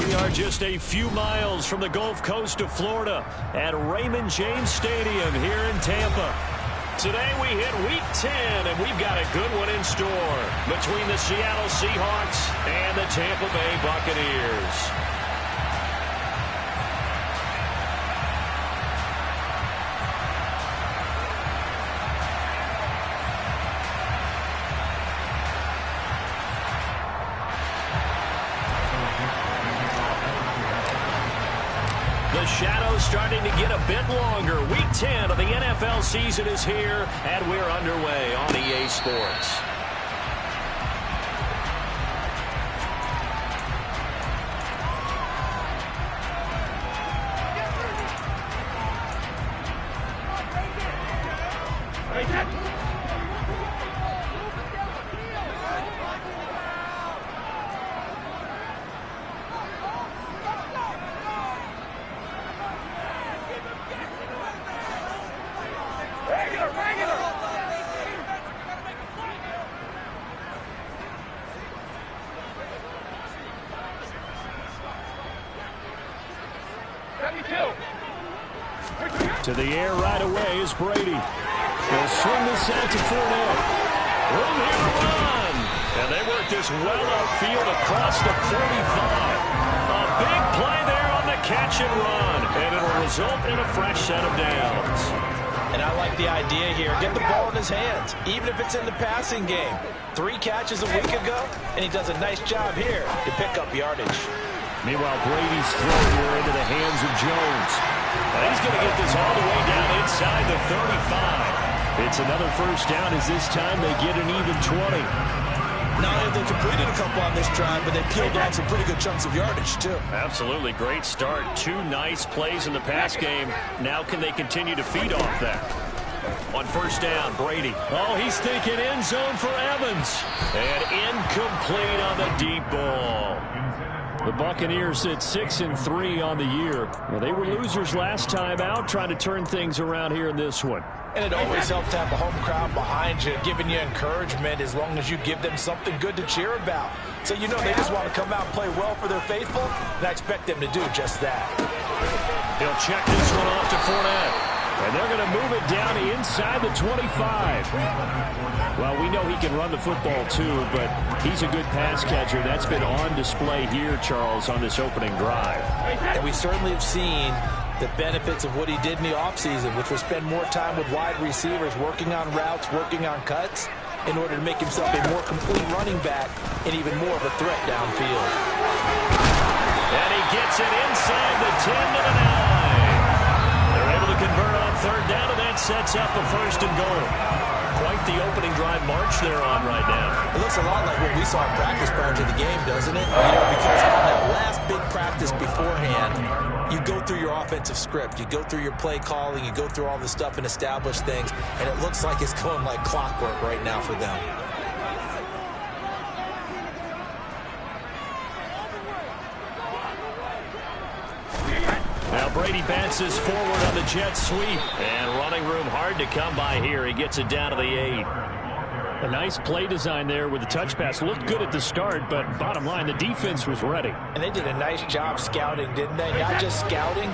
We are just a few miles from the Gulf Coast of Florida at Raymond James Stadium here in Tampa. Today we hit Week 10, and we've got a good one in store between the Seattle Seahawks and the Tampa Bay Buccaneers. The shadow's starting to get a bit longer. Week 10 of the NFL season is here, and we're underway on EA Sports. To the air right away is Brady. They'll swing this out to Fournette. Room here to run. And they work this well upfield across the 45. A big play there on the catch and run. And it'll result in a fresh set of downs. And I like the idea here. Get the ball in his hands, even if it's in the passing game. 3 catches a week ago, and he does a nice job here to pick up yardage. Meanwhile, Brady's throw here into the hands of Jones. And he's going to get this all the way down inside the 35. It's another first down as this time they get an even 20. Not only they completed a couple on this drive, but they peeled off some pretty good chunks of yardage, too. Absolutely great start. 2 nice plays in the pass game. Now can they continue to feed off that? On first down, Brady. Oh, he's thinking end zone for Evans. And incomplete on the deep ball. The Buccaneers sit 6-3 on the year. Well, they were losers last time out, trying to turn things around here in this one. And it always helps to have a home crowd behind you, giving you encouragement as long as you give them something good to cheer about. So you know they just want to come out and play well for their faithful, and I expect them to do just that. He'll check this one off to Fournette. And they're going to move it down inside the 25. Well, we know he can run the football too, but he's a good pass catcher. That's been on display here, Charles, on this opening drive. And we certainly have seen the benefits of what he did in the offseason, which was spend more time with wide receivers, working on routes, working on cuts, in order to make himself a more complete running back and even more of a threat downfield. And he gets it inside the 10 to the 9. They're able to convert on third down, and that sets up a 1st and goal. Quite the opening drive march they're on right now. It looks a lot like what we saw in practice prior to the game, doesn't it? You know, because on that last big practice beforehand, you go through your offensive script, you go through your play calling, you go through all the stuff and establish things, and it looks like it's going like clockwork right now for them. Now Brady bounces forward on the jet sweep. And running room hard to come by here. He gets it down to the 8. A nice play design there with the touch pass. Looked good at the start, but bottom line, the defense was ready. And they did a nice job scouting, didn't they? Not just scouting,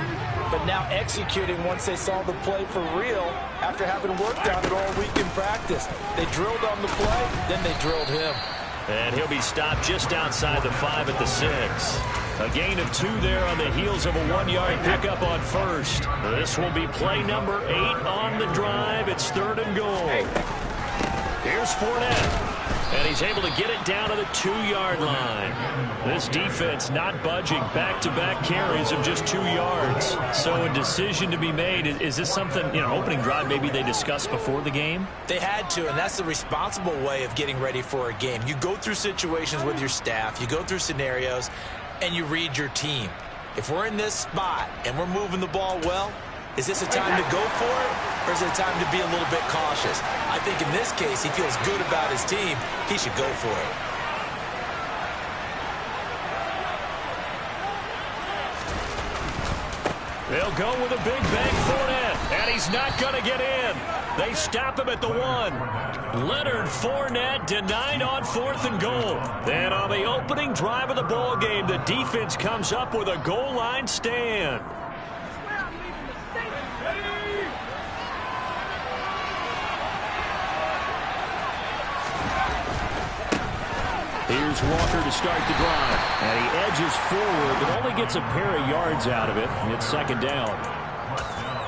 but now executing once they saw the play for real after having worked on it all week in practice. They drilled on the play, then they drilled him. And he'll be stopped just outside the 5 at the 6. A gain of 2 there on the heels of a 1-yard pickup on first. This will be play number 8 on the drive. It's 3rd and goal. Here's Fournette. And he's able to get it down to the 2-yard line. This defense not budging. Back-to-back carries of just 2 yards. So a decision to be made. Is this something, opening drive maybe they discussed before the game? They had to, and that's the responsible way of getting ready for a game. You go through situations with your staff. You go through scenarios, and you read your team. If we're in this spot and we're moving the ball well, is this a time to go for it, or is it a time to be a little bit cautious? I think in this case, he feels good about his team. He should go for it. They'll go with a big bang Fournette, and he's not going to get in. They stop him at the 1. Leonard Fournette denied on 4th and goal. Then on the opening drive of the ball game, the defense comes up with a goal line stand. Here's Walker to start the drive. And he edges forward, but only gets a pair of yards out of it. And it's 2nd down.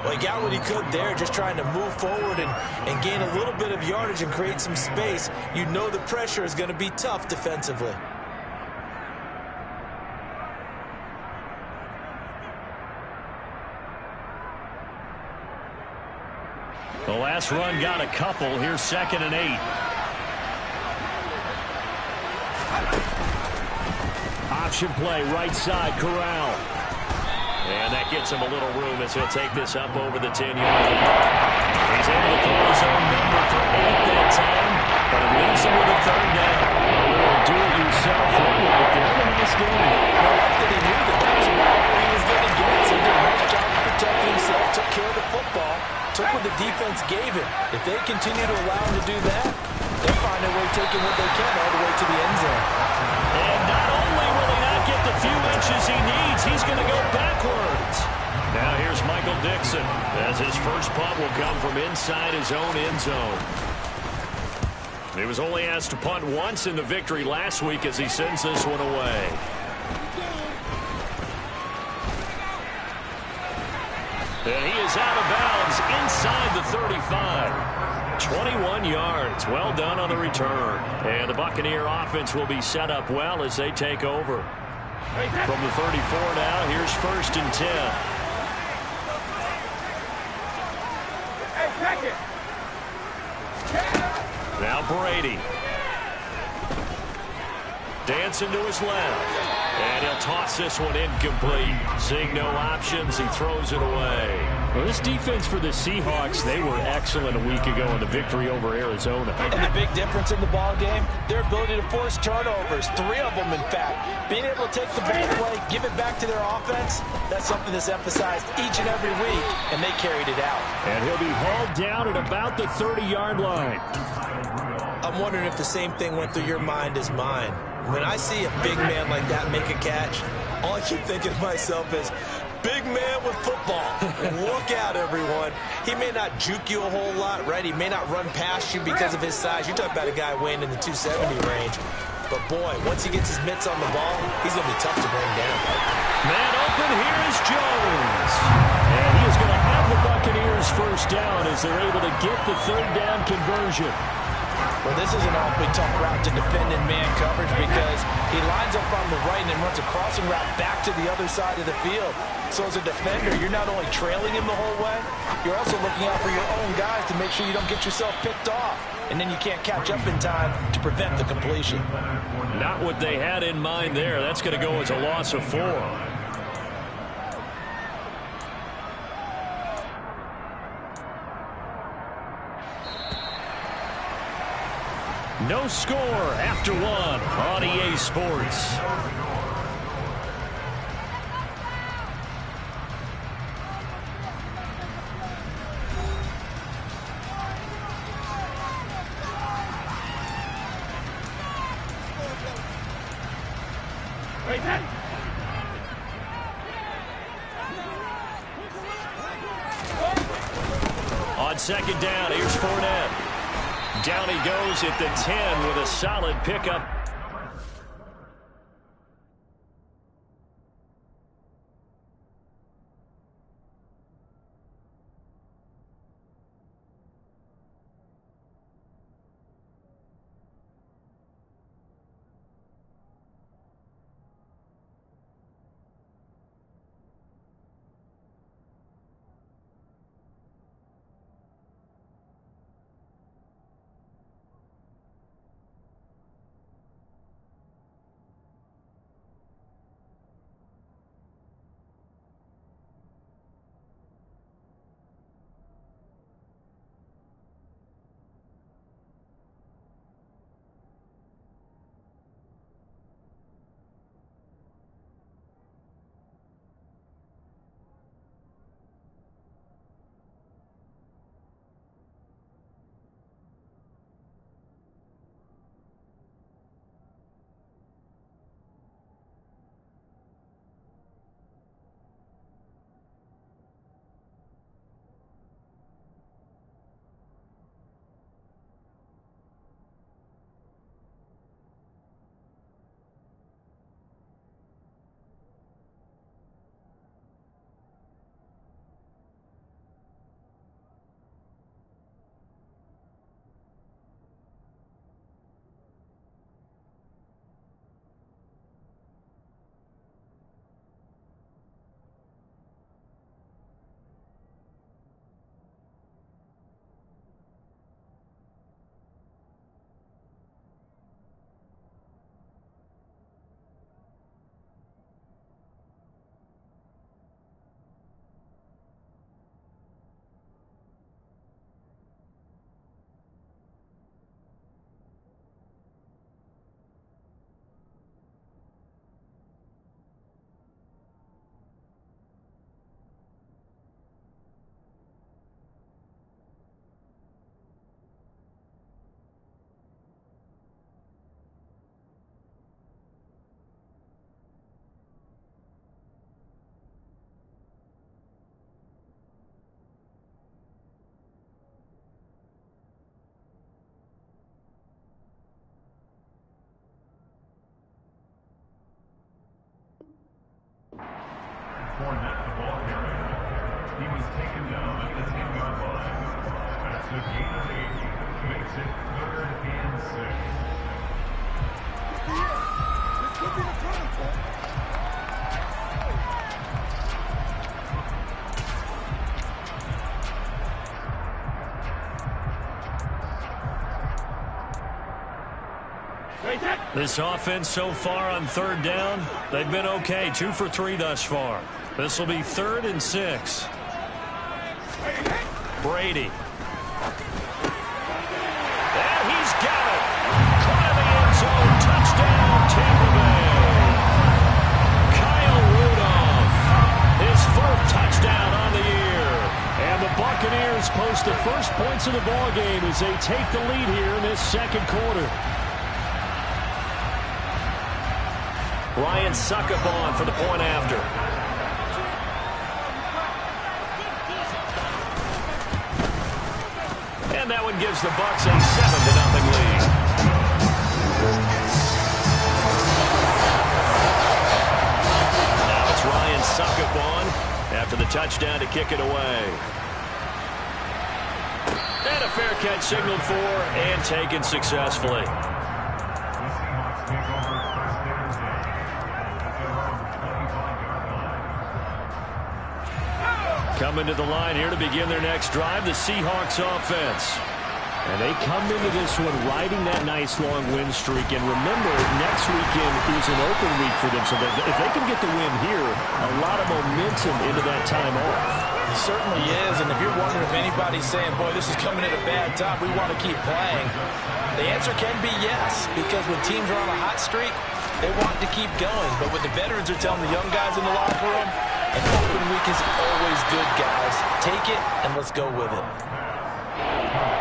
Well, he got what he could there, just trying to move forward and gain a little bit of yardage and create some space. You know the pressure is going to be tough defensively. The last run got a couple. Here's 2nd and 8. Option play, right side, Corral. And that gets him a little room as he'll take this up over the 10-yard line. He's able to throw his own number for 8 that time, but it leaves him with a 3rd down. A little do-it-yourself run right there. What a nice game. I like that he knew that was about all he was going to get. So he did a nice job of protecting himself, took care of the football, took what the defense gave him. If they continue to allow him to do that, they'll find a way taking what they can all the way to the end zone. And not only will he not get the few inches he needs, he's going to go backwards. Now here's Michael Dixon as his first punt will come from inside his own end zone. He was only asked to punt once in the victory last week as he sends this one away. And he is out of bounds inside the 35. 21 yards. Well done on the return. And the Buccaneer offense will be set up well as they take over. From the 34 now, here's 1st and 10. Now Brady. Dancing to his left. And he'll toss this one incomplete. Seeing no options, he throws it away. Well, this defense for the Seahawks, they were excellent a week ago in the victory over Arizona. And the big difference in the ball game, their ability to force turnovers, 3 of them in fact. Being able to take the big play, give it back to their offense, that's something that's emphasized each and every week, and they carried it out. And he'll be hauled down at about the 30-yard line. I'm wondering if the same thing went through your mind as mine. When I see a big man like that make a catch, all I keep thinking to myself is, big man with football. Look out, everyone. He may not juke you a whole lot, right? He may not run past you because of his size. You're talking about a guy weighing in the 270 range. But, boy, once he gets his mitts on the ball, he's going to be tough to bring down. Man open, here is Jones. And he is going to have the Buccaneers first down as they're able to get the 3rd down conversion. Well, this is an awfully tough route to defend in man coverage because he lines up on the right and then runs a crossing route back to the other side of the field. So as a defender, you're not only trailing him the whole way, you're also looking out for your own guys to make sure you don't get yourself picked off. And then you can't catch up in time to prevent the completion. Not what they had in mind there. That's going to go as a loss of 4. No score after 1 on EA Sports. On 2nd down, here's Fournette. Down he goes at the 10 with a solid pickup. Fournette, the ball carrier. He was taken down at the 10-yard line. That's the gain of 8. Makes it 3rd and 6. This could be the turning point. This offense so far on 3rd down, they've been okay. 2 for 3 thus far. This will be 3rd and 6. Brady. And he's got it. Caught in the end zone. Touchdown, Tampa Bay. Kyle Rudolph. His 4th touchdown on the year. And the Buccaneers post the first points of the ball game as they take the lead here in this 2nd quarter. Ryan Suckup on for the point after. And that one gives the Bucs a 7-0 lead. Now it's Ryan Suckup on after the touchdown to kick it away. And a fair catch signaled for and taken successfully. Coming to the line here to begin their next drive, the Seahawks offense. And they come into this one riding that nice long win streak. And remember, next weekend is an open week for them. So if they can get the win here, a lot of momentum into that time off. It certainly is. And if you're wondering if anybody's saying, boy, this is coming at a bad time, we want to keep playing, the answer can be yes. Because when teams are on a hot streak, they want to keep going. But what the veterans are telling the young guys in the locker room, an open week is always good, guys. Take it, and let's go with it.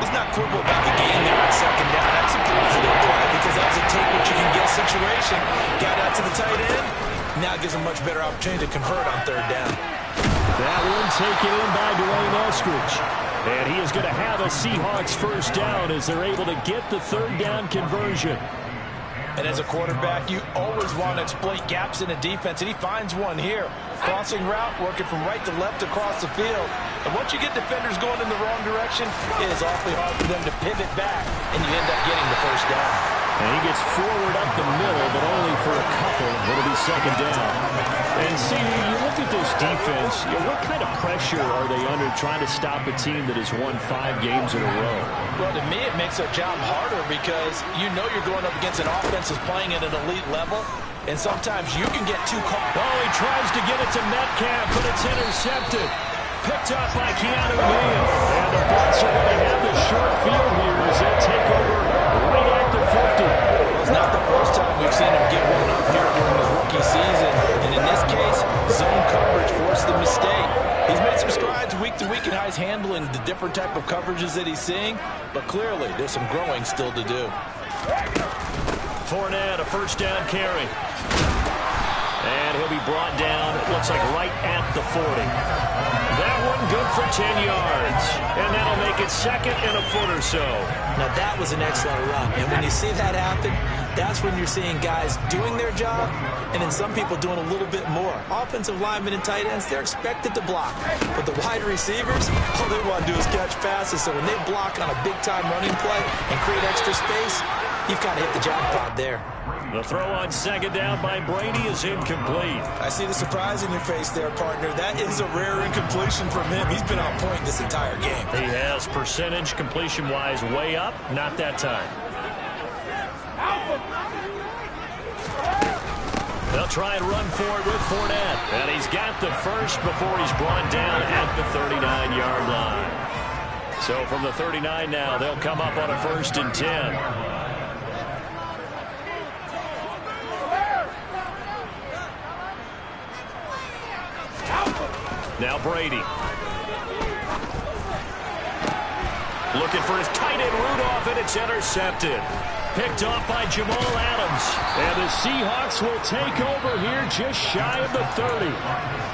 Let's not quibble about the game there on 2nd down. That's a positive play because that was a take-what-you-can-get situation. Got out to the tight end. Now it gives them much better opportunity to convert on 3rd down. That one taken in by Dwayne Eskridge. And he is going to have a Seahawks 1st down as they're able to get the 3rd down conversion. And as a quarterback, you always want to exploit gaps in a defense, and he finds one here. Crossing route, working from right to left across the field. And once you get defenders going in the wrong direction, it is awfully hard for them to pivot back, and you end up getting the 1st down. And he gets forward up the middle, but only for a couple. It'll be 2nd down. And see, you look at this defense, what kind of pressure are they under trying to stop a team that has won 5 games in a row? Well, to me, it makes their job harder because you know you're going up against an offense that's playing at an elite level, and sometimes you can get too caught. Oh, he tries to get it to Metcalf, but it's intercepted. Picked up by Keanu Neal. And the Bucs are going to have the short field here as they take over right at the 50. It's not the first time we've seen him get one up here during his rookie season. And in this case, zone coverage forced the mistake. He's made some strides week to week in how he's handling the different type of coverages that he's seeing. But clearly, there's some growing still to do. Fournette, a 1st down carry. And he'll be brought down, it looks like right at the 40. That one good for 10 yards. And that'll make it 2nd and a foot or so. Now, that was an excellent run. And when you see that happen, that's when you're seeing guys doing their job and then some people doing a little bit more. Offensive linemen and tight ends, they're expected to block. But the wide receivers, all they want to do is catch passes. So when they block on a big-time running play and create extra space, you've kind of hit the jackpot there. The throw on 2nd down by Brady is incomplete. I see the surprise in your face there, partner. That is a rare incompletion from him. He's been on point this entire game. He has percentage completion-wise way up, not that time. They'll try and run for it with Fournette. And he's got the first before he's brought down at the 39-yard line. So from the 39 now, they'll come up on a 1st and 10. Now Brady. Looking for his tight end Rudolph, and it's intercepted. Picked off by Jamal Adams. And the Seahawks will take over here just shy of the 30.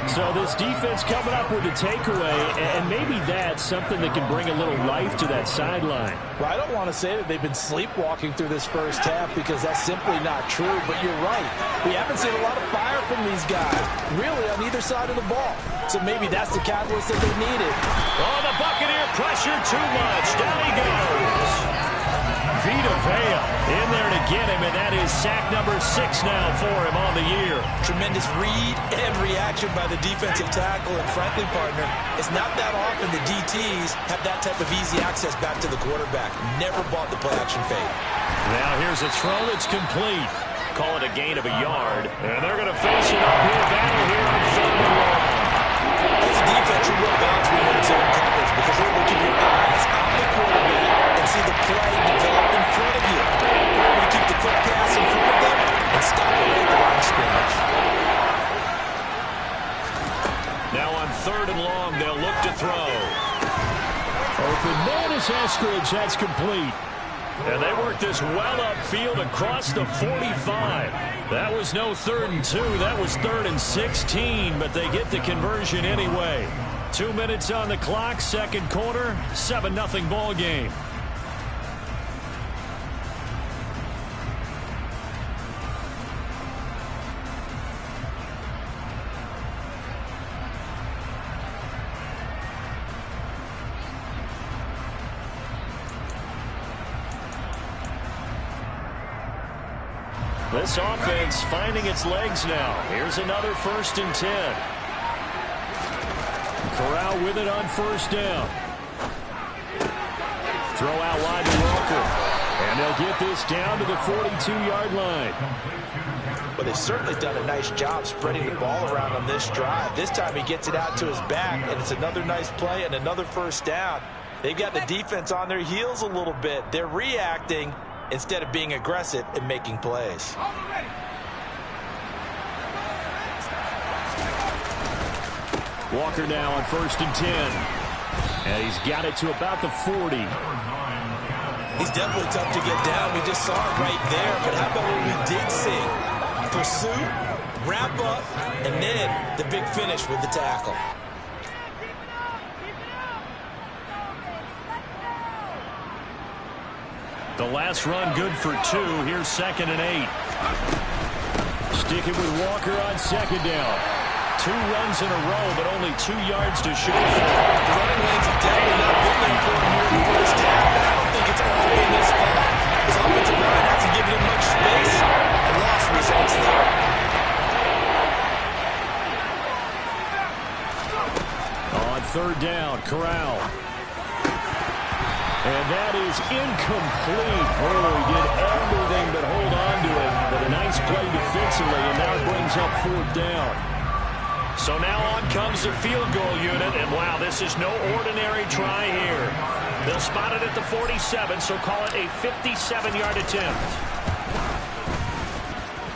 So this defense coming up with a takeaway, and maybe that's something that can bring a little life to that sideline. Well, I don't want to say that they've been sleepwalking through this first half because that's simply not true, but you're right. We haven't seen a lot of fire from these guys, really, on either side of the ball. So maybe that's the catalyst that they needed. Oh, the Buccaneer pressure too much. Down he goes. Vita Vea in there to get him, and that is sack number 6 now for him on the year. Tremendous read and reaction by the defensive tackle, and frankly, partner, it's not that often the DTs have that type of easy access back to the quarterback. Never bought the play-action fade. Now here's a throw that's complete. Call it a gain of a yard, and they're going to face an uphill battle here on 3rd and long. As a defense, you will bounce when you're in zone coverage because you're able to keep your eyes on the quarterback and see the play develop in front of you. You're able to keep the quick pass in front of them and stop it at the line of scrimmage. Now on 3rd and long, they'll look to throw. Open man is Eskridge. That's complete. And they work this well upfield across the 45. That was no 3rd and 2. That was 3rd and 16, but they get the conversion anyway. 2 minutes on the clock, 2nd quarter, 7-0 ball game. This offense finding its legs now. Here's another 1st and 10. Corral with it on 1st down. Throw out wide to Walker. And they'll get this down to the 42-yard line. But they've certainly done a nice job spreading the ball around on this drive. This time he gets it out to his back, and it's another nice play and another 1st down. They've got the defense on their heels a little bit. They're reacting instead of being aggressive and making plays. Walker now on 1st and 10. And he's got it to about the 40. He's definitely tough to get down. We just saw it right there. But how about what we did see? Pursuit, wrap up, and then the big finish with the tackle. The last run good for 2. Here's 2nd and 8. Sticking with Walker on 2nd down. 2 runs in a row, but only 2 yards to show for. The running lanes have definitely not been there for him here in the first half. I don't think it's all been his fault. His offensive line hasn't given him much space. A loss results there. On 3rd down, Corral. And that is incomplete. Oh, he did everything but hold on to it. But a nice play defensively, and now it brings up 4th down. So now on comes the field goal unit, and wow, this is no ordinary try here. They'll spot it at the 47, so call it a 57-yard attempt.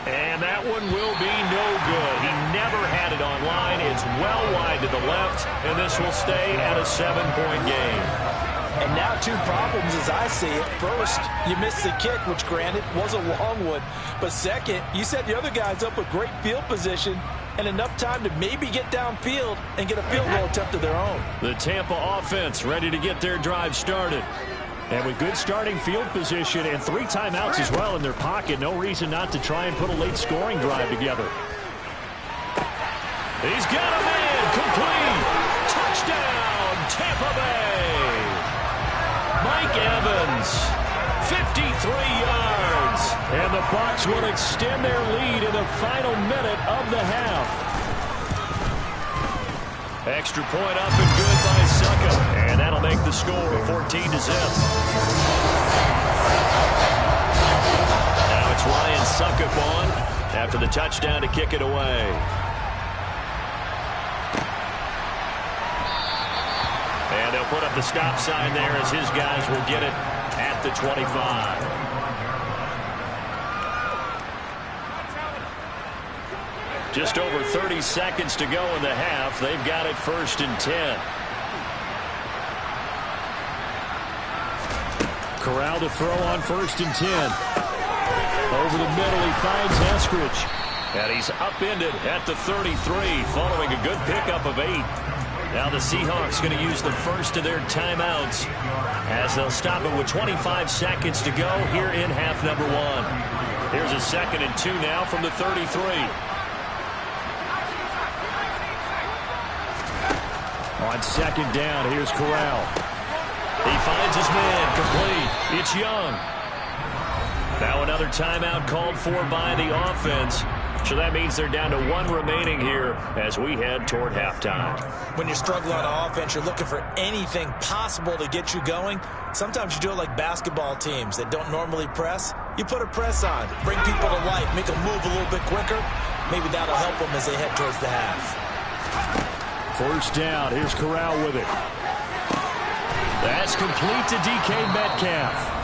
And that one will be no good. He never had it on line. It's well wide to the left, and this will stay at a 7-point game. And now 2 problems as I see it. First, you missed the kick, which granted was a long one. But second, you set the other guys up with great field position and enough time to maybe get downfield and get a field goal attempt of their own. The Tampa offense ready to get their drive started. And with good starting field position and 3 timeouts as well in their pocket, no reason not to try and put a late scoring drive together. He's got a man, complete. Touchdown, Tampa Bay. Mike Evans, 53 yards. And the Bucs will extend their lead in the final minute of the half. Extra point up and good by Succop. And that'll make the score 14-0. Now it's Ryan Succop on after the touchdown to kick it away. And they'll put up the stop sign there as his guys will get it at the 25. Just over 30 seconds to go in the half. They've got it 1st and 10. Corral to throw on 1st and 10. Over the middle, he finds Eskridge. And he's upended at the 33 following a good pickup of 8. Now the Seahawks going to use the first of their timeouts as they'll stop it with 25 seconds to go here in half number 1. Here's a 2nd and 2 now from the 33. On 2nd down, here's Corral. He finds his man, complete. It's Young. Now another timeout called for by the offense. So that means they're down to 1 remaining here as we head toward halftime. When you're struggling on offense, you're looking for anything possible to get you going. Sometimes you do it like basketball teams that don't normally press. You put a press on, bring people to life, make them move a little bit quicker. Maybe that'll help them as they head towards the half. 1st down. Here's Corral with it. That's complete to DK Metcalf.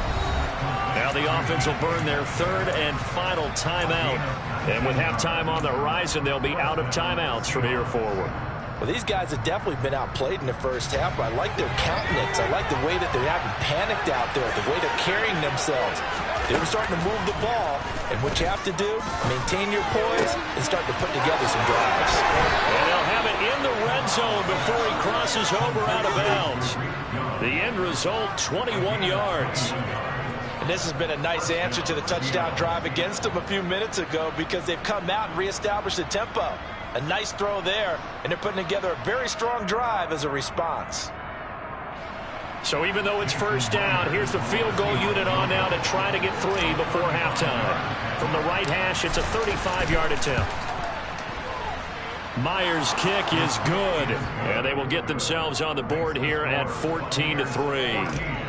Now the offense will burn their 3rd and final timeout. And with halftime on the horizon, they'll be out of timeouts from here forward. Well, these guys have definitely been outplayed in the first half, but I like their countenance. I like the way that they haven't panicked out there, the way they're carrying themselves. They were starting to move the ball, and what you have to do, maintain your poise and start to put together some drives. And they'll have it in the red zone before he crosses over out of bounds. The end result, 21 yards. And this has been a nice answer to the touchdown drive against them a few minutes ago because they've come out and reestablished the tempo. A nice throw there, and they're putting together a very strong drive as a response. So even though it's 1st down, here's the field goal unit on now to try to get 3 before halftime. From the right hash, it's a 35-yard attempt. Myers' kick is good, and they will get themselves on the board here at 14-3.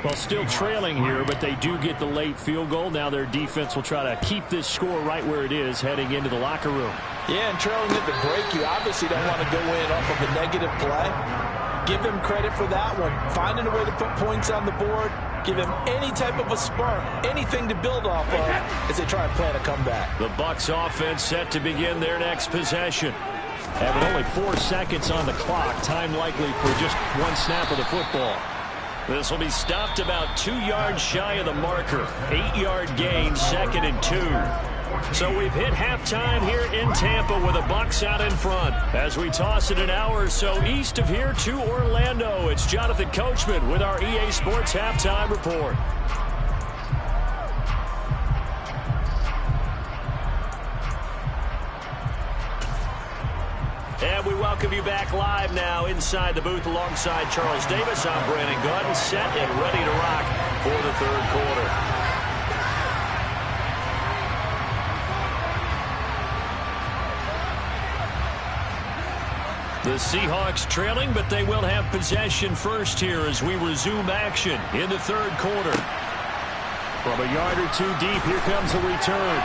Well, still trailing here, but they do get the late field goal. Now their defense will try to keep this score right where it is heading into the locker room. Yeah, and trailing at the break, you obviously don't want to go in off of a negative play. Give them credit for that one. Finding a way to put points on the board, give them any type of a spark, anything to build off of as they try and plan a comeback. The Bucs offense set to begin their next possession. Having only 4 seconds on the clock, time likely for just 1 snap of the football. This will be stopped about 2 yards shy of the marker. 8-yard gain, 2nd and 2. So we've hit halftime here in Tampa with the Bucs out in front. As we toss it an hour or so east of here to Orlando, it's Jonathan Coachman with our EA Sports Halftime Report. And we welcome you back live now inside the booth alongside Charles Davis. I'm Brandon Gordon, set and ready to rock for the 3rd quarter. The Seahawks trailing, but they will have possession first here as we resume action in the 3rd quarter. From a yard or 2 deep, here comes a return.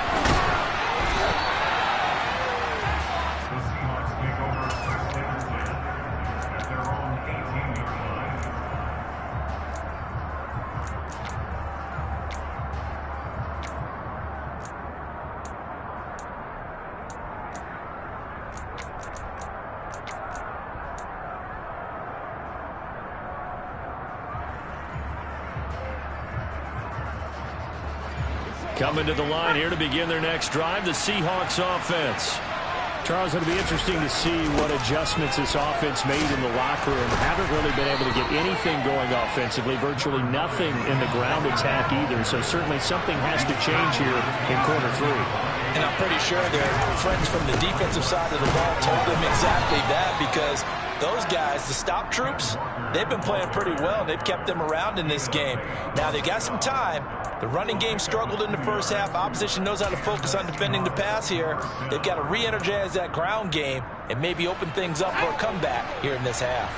Coming to the line here to begin their next drive, the Seahawks offense. Charles, it'll be interesting to see what adjustments this offense made in the locker room. Haven't really been able to get anything going offensively, virtually nothing in the ground attack either. So certainly something has to change here in quarter 3. And I'm pretty sure their friends from the defensive side of the ball told them exactly that because those guys, the stop troops, they've been playing pretty well. They've kept them around in this game. Now they got some time. The running game struggled in the first half. Opposition knows how to focus on defending the pass here. They've got to re-energize that ground game and maybe open things up for a comeback here in this half.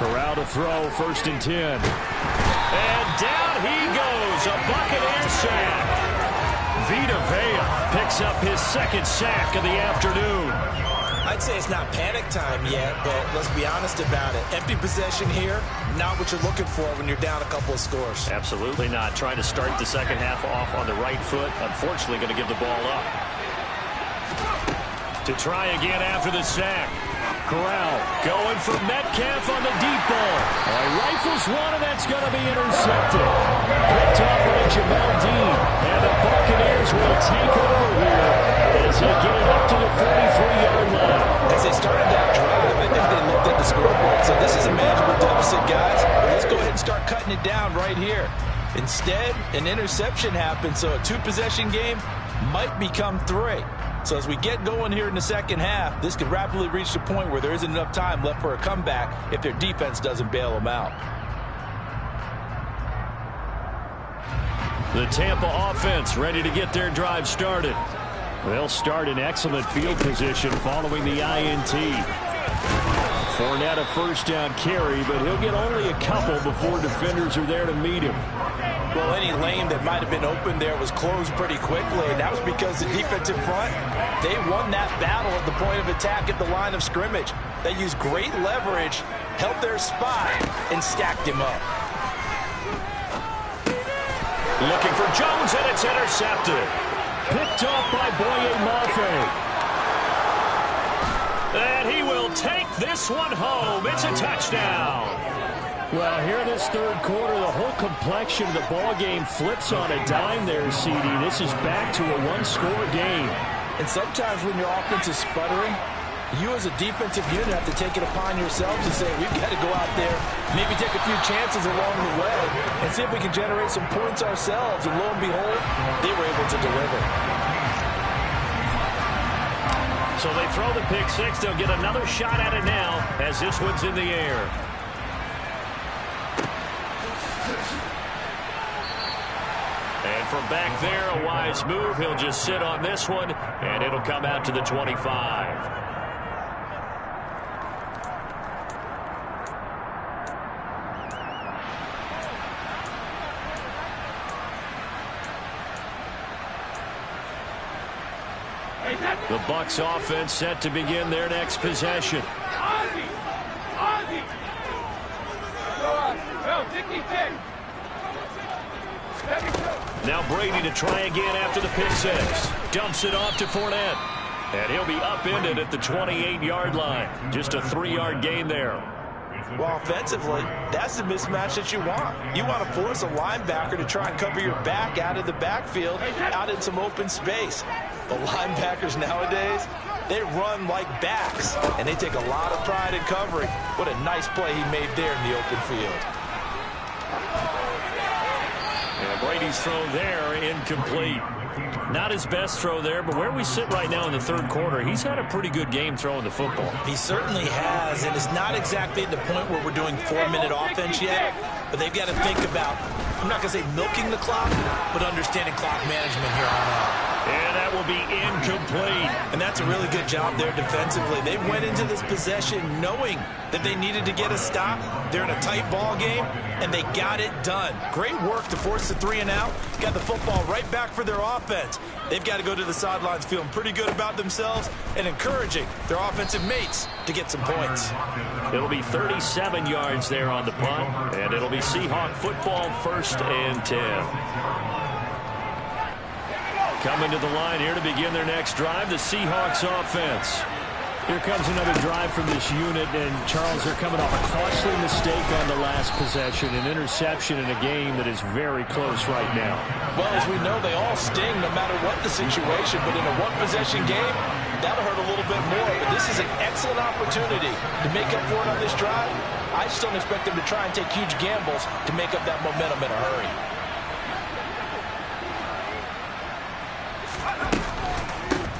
Corral to throw, 1st and 10. And down he goes, a Buccaneer sack. Vita Vea picks up his 2nd sack of the afternoon. I'd say it's not panic time yet, but let's be honest about it. Empty possession here, not what you're looking for when you're down a couple of scores. Absolutely not. Trying to start the second half off on the right foot. Unfortunately, going to give the ball up. To try again after the sack. Corral going for Metcalf on the deep ball. He rifles one, and that's going to be intercepted. Picked off by Jamel Dean. And the Buccaneers will take over here as they get it up to the 43-yard line. As they started that drive, I think they looked at the scoreboard and said, this is a manageable deficit, guys. Let's go ahead and start cutting it down right here. Instead, an interception happened, so a two-possession game might become 3. So as we get going here in the second half, this could rapidly reach the point where there isn't enough time left for a comeback if their defense doesn't bail them out. The Tampa offense ready to get their drive started. They'll start in excellent field position following the INT. Fournette a first down carry, but he'll get only a couple before defenders are there to meet him. Well, any lane that might have been open there was closed pretty quickly, and that was because the defensive front, they won that battle at the point of attack at the line of scrimmage. They used great leverage, held their spot, and stacked him up. Looking for Jones, and it's intercepted. Picked off by Boye Mafe. And he will take this one home. It's a touchdown. Well, here in this third quarter, the whole complexion of the ball game flips on a dime there, CD. This is back to a one-score game. And sometimes when your offense is sputtering, you as a defensive unit have to take it upon yourselves to say, we've got to go out there, maybe take a few chances along the way, and see if we can generate some points ourselves. And lo and behold, they were able to deliver. So they throw the pick six. They'll get another shot at it now as this one's in the air. And from back there, a wise move. He'll just sit on this one, and it'll come out to the 25. The Bucs offense set to begin their next possession. Now Brady to try again after the pick six. Dumps it off to Fournette. And he'll be upended at the 28-yard line. Just a 3-yard gain there. Well, offensively, that's the mismatch that you want. You want to force a linebacker to try and cover your back out of the backfield, out in some open space. The linebackers nowadays, they run like backs, and they take a lot of pride in covering. What a nice play he made there in the open field. And Brady's throw there, incomplete. Not his best throw there, but where we sit right now in the third quarter, he's had a pretty good game throwing the football. He certainly has, and it's not exactly at the point where we're doing 4-minute offense yet, but they've got to think about, I'm not going to say milking the clock, but understanding clock management here on out. And that will be incomplete. And that's a really good job there defensively. They went into this possession knowing that they needed to get a stop. They're in a tight ball game, and they got it done. Great work to force the 3 and out. Got the football right back for their offense. They've got to go to the sidelines feeling pretty good about themselves and encouraging their offensive mates to get some points. It'll be 37 yards there on the punt, and it'll be Seahawk football, 1st and 10. Coming to the line here to begin their next drive, the Seahawks offense. Here comes another drive from this unit, and Charles, they're coming off a costly mistake on the last possession, an interception in a game that is very close right now. Well, as we know, they all sting no matter what the situation, but in a one-possession game, that'll hurt a little bit more, but this is an excellent opportunity to make up for it on this drive. I just don't expect them to try and take huge gambles to make up that momentum in a hurry.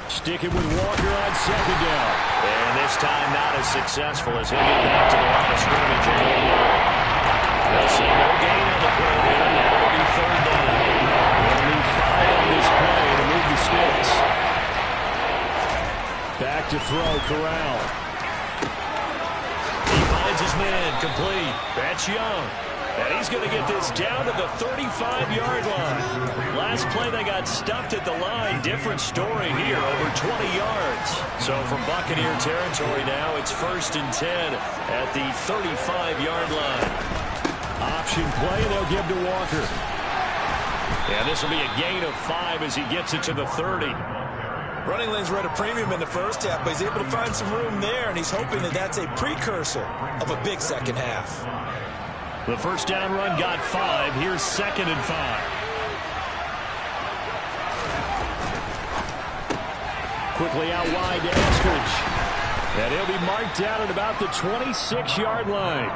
Sticking with Walker on 2nd down. And this time not as successful as he'll get back to the line of scrimmage. They'll see no gain on the play there. Now it'll be 3rd down. They'll need 5 on this play to move the sticks. Back to throw, Corral. He finds his man, complete. That's Young. And he's going to get this down to the 35-yard line. Last play, they got stuffed at the line. Different story here, over 20 yards. So from Buccaneer territory now, it's 1st and 10 at the 35-yard line. Option play, they'll give to Walker. And this will be a gain of 5 as he gets it to the 30. Running lanes were at a premium in the first half, but he's able to find some room there, and he's hoping that that's a precursor of a big second half. The first down run got 5. Here's 2nd and 5. Quickly out wide to Eskridge. And he'll be marked down at about the 26-yard line.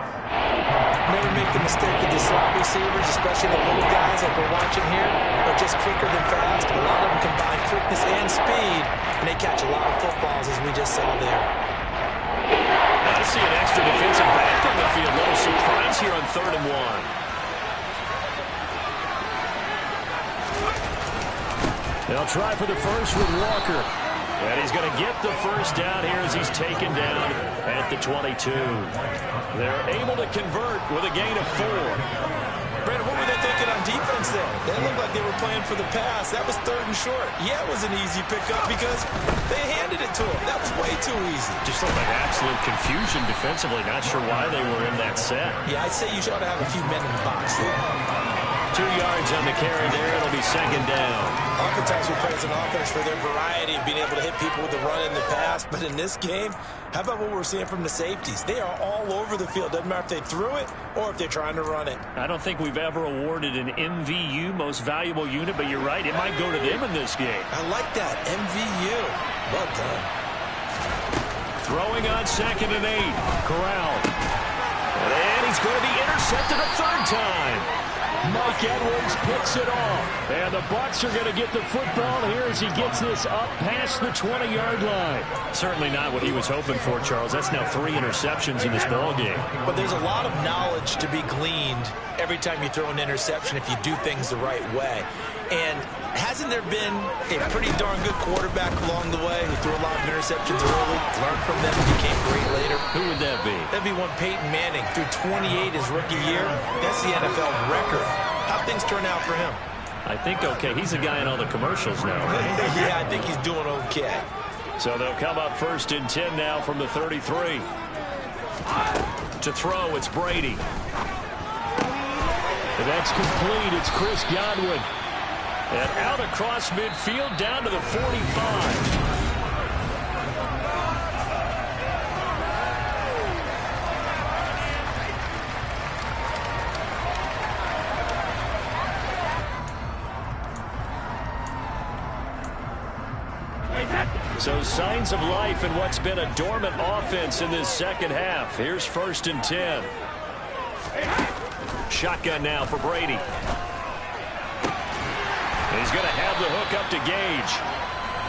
Never make the mistake of the slot receivers, especially the little guys like we're watching here. They're just quicker than fast. A lot of them combine quickness and speed, and they catch a lot of footballs, as we just saw there. I see an extra defensive back on the field. Little surprise here on 3rd and 1. They'll try for the first with Walker. And he's going to get the first down here as he's taken down at the 22. They're able to convert with a gain of 4. Brandon, what were they thinking on defense there? They looked like they were playing for the pass. That was 3rd and short. Yeah, it was an easy pickup because they handed it to him. That was way too easy. Just looked like absolute confusion defensively. Not sure why they were in that set. Yeah, I'd say you ought to have a few men in the box there. 2 yards on the carry there. It'll be 2nd down. Oftentimes we praise an offense for their variety of being able to hit people with the run and the pass. But in this game, how about what we're seeing from the safeties? They are all over the field. Doesn't matter if they threw it or if they're trying to run it. I don't think we've ever awarded an MVU, most valuable unit, but you're right. It might go to them in this game. I like that. MVU. Well done. Throwing on 2nd and 8. Corral. And he's going to be intercepted a 3rd time. Mike Edwards picks it off. And the Bucs are going to get the football here as he gets this up past the 20-yard line. Certainly not what he was hoping for, Charles. That's now 3 interceptions in this ballgame. But there's a lot of knowledge to be gleaned every time you throw an interception if you do things the right way. And hasn't there been a pretty darn good quarterback along the way who threw a lot of interceptions early, learned from them, and became great later? Who would that be? That'd be one Peyton Manning. Threw 28 his rookie year. That's the NFL record. How'd things turn out for him? I think okay. He's a guy in all the commercials now. Yeah, I think he's doing okay. So they'll come up 1st and 10 now from the 33. To throw, it's Brady. And that's complete. It's Chris Godwin. And out across midfield down to the 45. So signs of life in what's been a dormant offense in this second half. Here's 1st and 10. Shotgun now for Brady. He's going to have the hook up to Gage.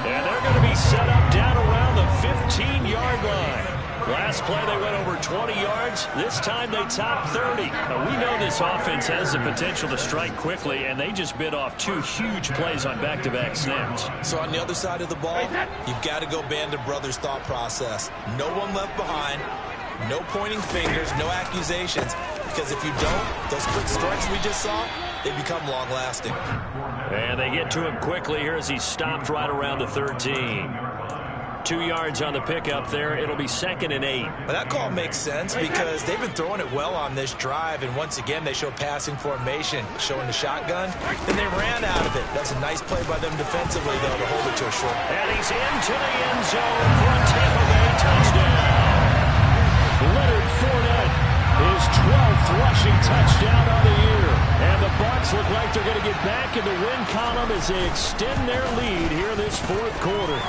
And they're going to be set up down around the 15-yard line. Last play they went over 20 yards. This time they topped 30. Now, we know this offense has the potential to strike quickly, and they just bit off 2 huge plays on back-to-back snaps. So on the other side of the ball, you've got to go Band of Brothers thought process. No one left behind. No pointing fingers, no accusations. Because if you don't, those quick strikes we just saw, they become long-lasting. And they get to him quickly here as he stopped right around the 13. 2 yards on the pickup there. It'll be 2nd and 8. But that call makes sense because they've been throwing it well on this drive. And once again, they show passing formation, showing the shotgun. Then they ran out of it. That's a nice play by them defensively, though, to hold it to a short. And he's into the end zone for a Tampa Bay touchdown. Leonard Fournette, his 12th rushing touchdown of the year. And the Bucs look like they're going to get back in the win column as they extend their lead here in this 4th quarter.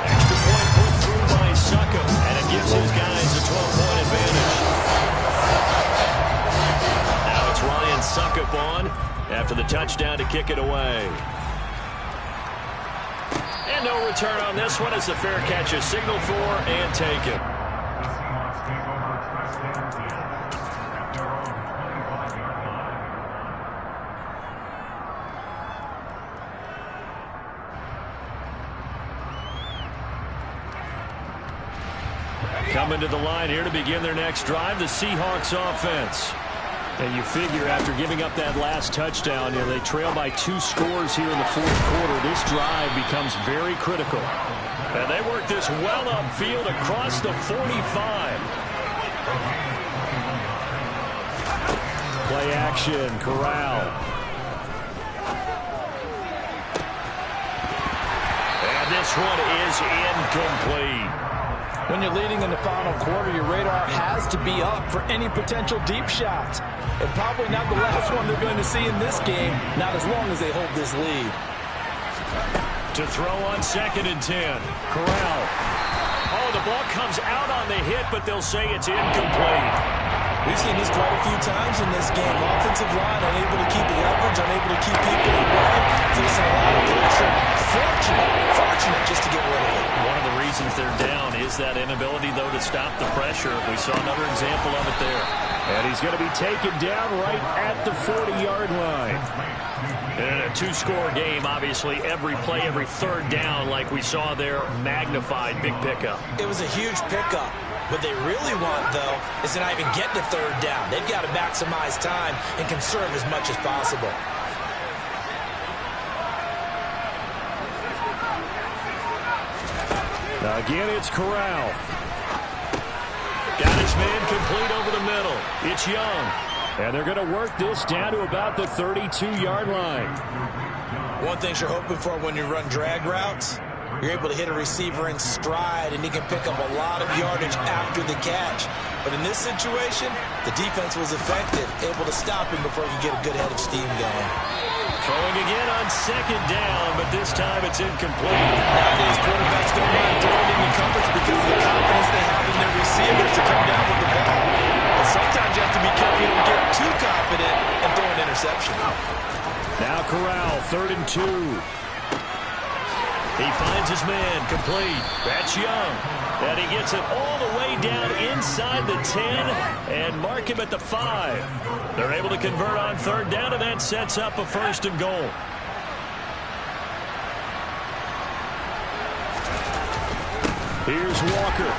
Extra point put through by Succo, and it gives his guys a 12-point advantage. Now it's Ryan Suckup on after the touchdown to kick it away. And no return on this one as the fair catch is signaled for and taken. The Seahawks take over first and 10 at their own 25-yard line. Coming to the line here to begin their next drive, the Seahawks offense. And you figure after giving up that last touchdown, they trail by 2 scores here in the 4th quarter. This drive becomes very critical. And they work this well upfield across the 45. Play action, Corral. And this one is incomplete. When you're leading in the final quarter, your radar has to be up for any potential deep shots. And probably not the last one they're going to see in this game, not as long as they hold this lead. To throw on 2nd and 10. Corral. Oh, the ball comes out on the hit, but they'll say it's incomplete. We've seen this quite a few times in this game. Offensive line unable to keep leverage, unable to keep people away, facing a lot of pressure. Fortunate just to get rid of it. One of the reasons they're down is that inability, though, to stop the pressure. We saw another example of it there. And he's going to be taken down right at the 40-yard line. In a 2-score game, obviously, every play, every third down, like we saw there, magnified big pickup. It was a huge pickup. What they really want, though, is to not even get the third down. They've got to maximize time and conserve as much as possible. Again, it's Corral. Got his man complete over the middle. It's Young. And they're going to work this down to about the 32-yard line. One thing you're hoping for when you run drag routes, you're able to hit a receiver in stride, and he can pick up a lot of yardage after the catch. But in this situation, the defense was effective, able to stop him before he could get a good head of steam going. Throwing again on 2nd down, but this time it's incomplete. Nowadays, quarterbacks don't mind throwing into coverage because of the confidence they have in their receivers to come down with the ball. But sometimes you have to be careful you don't get too confident and throw an interception. Now Corral, 3rd and 2. He finds his man, complete. That's Young. And he gets it all the way down inside the 10 and mark him at the 5. They're able to convert on 3rd down, and that sets up a 1st and goal. Here's Walker.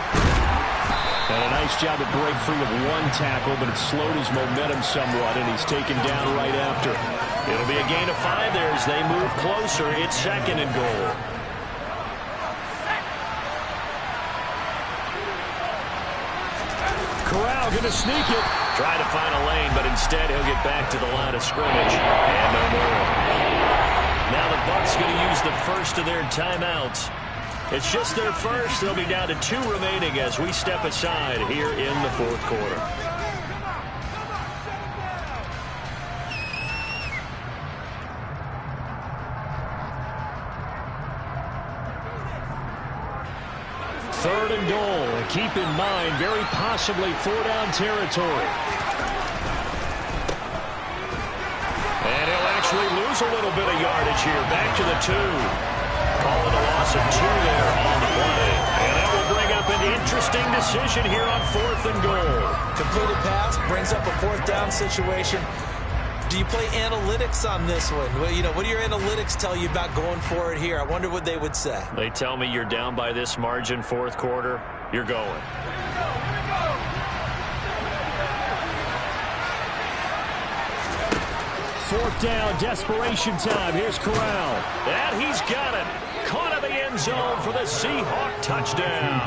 And a nice job to break free of one tackle, but it slowed his momentum somewhat, and he's taken down right after. It'll be a gain of 5 there as they move closer. It's 2nd and goal. Corral going to sneak it. Try to find a lane, but instead he'll get back to the line of scrimmage. And no more. Now the Bucs going to use the first of their timeouts. It's just their first. They'll be down to 2 remaining as we step aside here in the 4th quarter. Third and goal. And keep in mind, very possibly 4-down territory. And he'll actually lose a little bit of yardage here. Back to the 2. Calling a loss of 2 there on the play. And that will bring up an interesting decision here on 4th and goal. Completed pass brings up a 4th down situation. Do you play analytics on this one? Well, you know, what do your analytics tell you about going for it here? I wonder what they would say. They tell me you're down by this margin, 4th quarter. You're going. 4th down, desperation time. Here's Corral. And he's got it. Caught in the end zone for the Seahawks touchdown.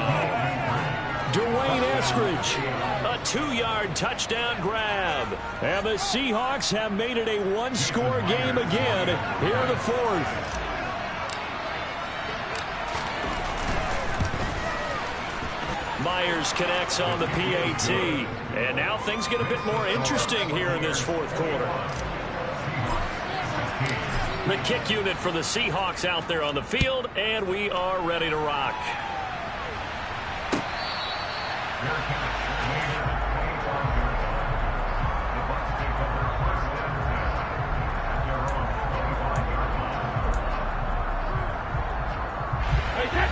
Dwayne Eskridge, a 2-yard touchdown grab. And the Seahawks have made it a 1-score game again here in the 4th. Myers connects on the PAT. And now things get a bit more interesting here in this 4th quarter. The kick unit for the Seahawks out there on the field, and we are ready to rock.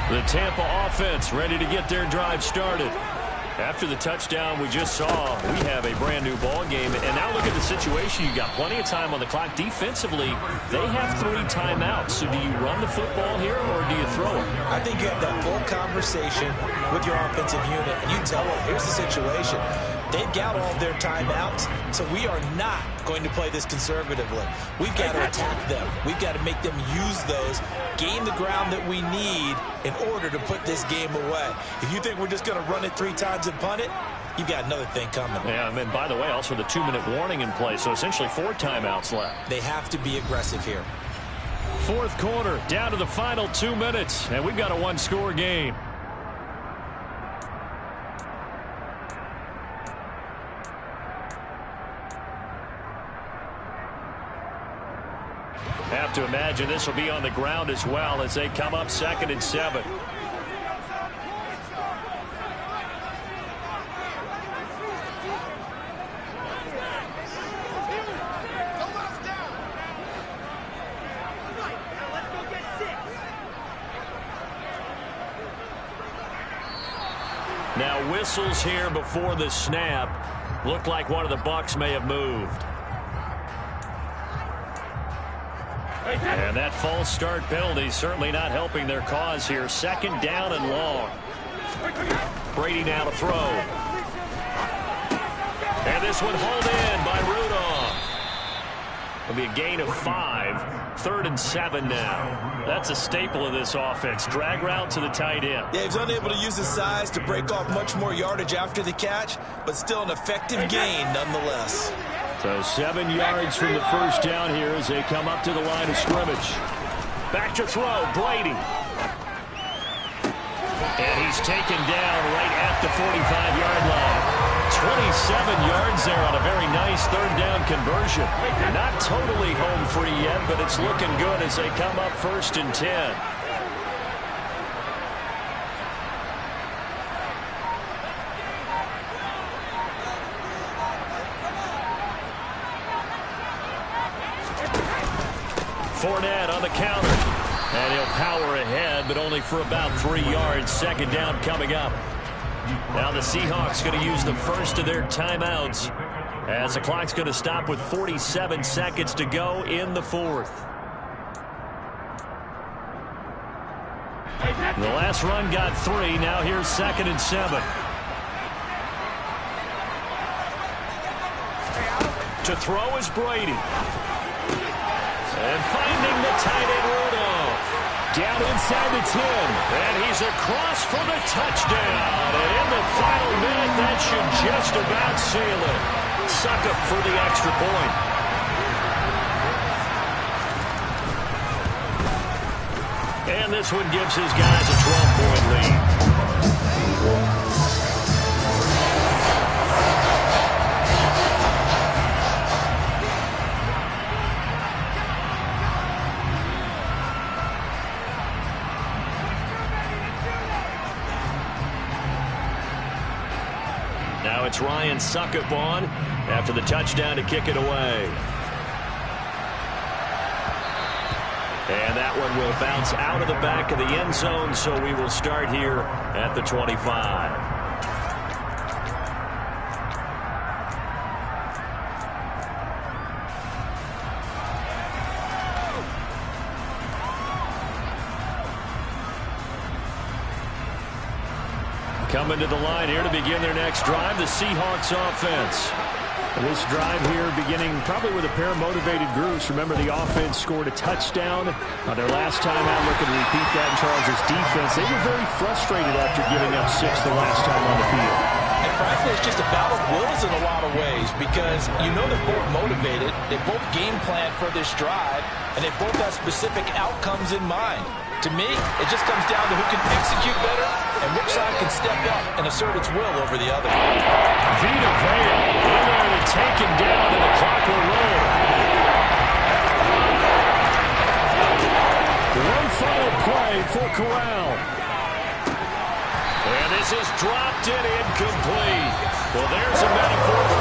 The Tampa offense ready to get their drive started. After the touchdown we just saw, we have a brand new ball game. And now look at the situation. You got plenty of time on the clock. Defensively, they have 3 timeouts. So do you run the football here or do you throw it? I think you have that full conversation with your offensive unit, and you tell them, here's the situation. They've got all their timeouts, so we are not going to play this conservatively. We've got to attack them. We've got to make them use those, gain the ground that we need in order to put this game away. If you think we're just going to run it 3 times and punt it, you've got another thing coming. Yeah, and by the way, also the 2-minute warning in play, so essentially 4 timeouts left. They have to be aggressive here. fourth quarter, down to the final 2 minutes, and we've got a one-score game. Have to imagine this will be on the ground as well as they come up 2nd and 7. Now whistles here before the snap. Looked like one of the Bucs may have moved. And that false start penalty certainly not helping their cause here. 2nd down and long. Brady now to throw. And this one hauled in by Rudolph. It'll be a gain of 5. 3rd and 7 now. That's a staple of this offense. Drag route to the tight end. Yeah, he's unable to use his size to break off much more yardage after the catch, but still an effective gain nonetheless. So 7 yards from the first down here as they come up to the line of scrimmage. Back to throw, Brady. And he's taken down right at the 45-yard line. 27 yards there on a very nice 3rd down conversion. Not totally home free yet, but it's looking good as they come up 1st and 10. Fournette on the counter. And he'll power ahead, but only for about 3 yards. 2nd down coming up. Now the Seahawks going to use the first of their timeouts as the clock's going to stop with 47 seconds to go in the 4th. The last run got 3. Now here's 2nd and 7. To throw is Brady. And finding the tight end Rudolph. Down inside the 10. And he's across for the touchdown. And in the final minute, that should just about seal it. Succop for the extra point. And this one gives his guys a 12-point lead. Now it's Ryan Succop on after the touchdown to kick it away. And that one will bounce out of the back of the end zone, so we will start here at the 25. Coming to the line here to begin their next drive, the Seahawks offense. This drive here beginning probably with a pair of motivated groups. Remember, the offense scored a touchdown on their last time out. Looking to repeat that in Charles' defense. They were very frustrated after giving up 6 the last time on the field. And frankly, it's just a battle of wills in a lot of ways because you know they're both motivated. They both game plan for this drive, and they both have specific outcomes in mind. To me, it just comes down to who can execute better and which side can step up and assert its will over the other. Vita Vea in there to take him down, and the clock will roll. One final play for Corral. And this is dropped and incomplete. Well, there's a metaphor for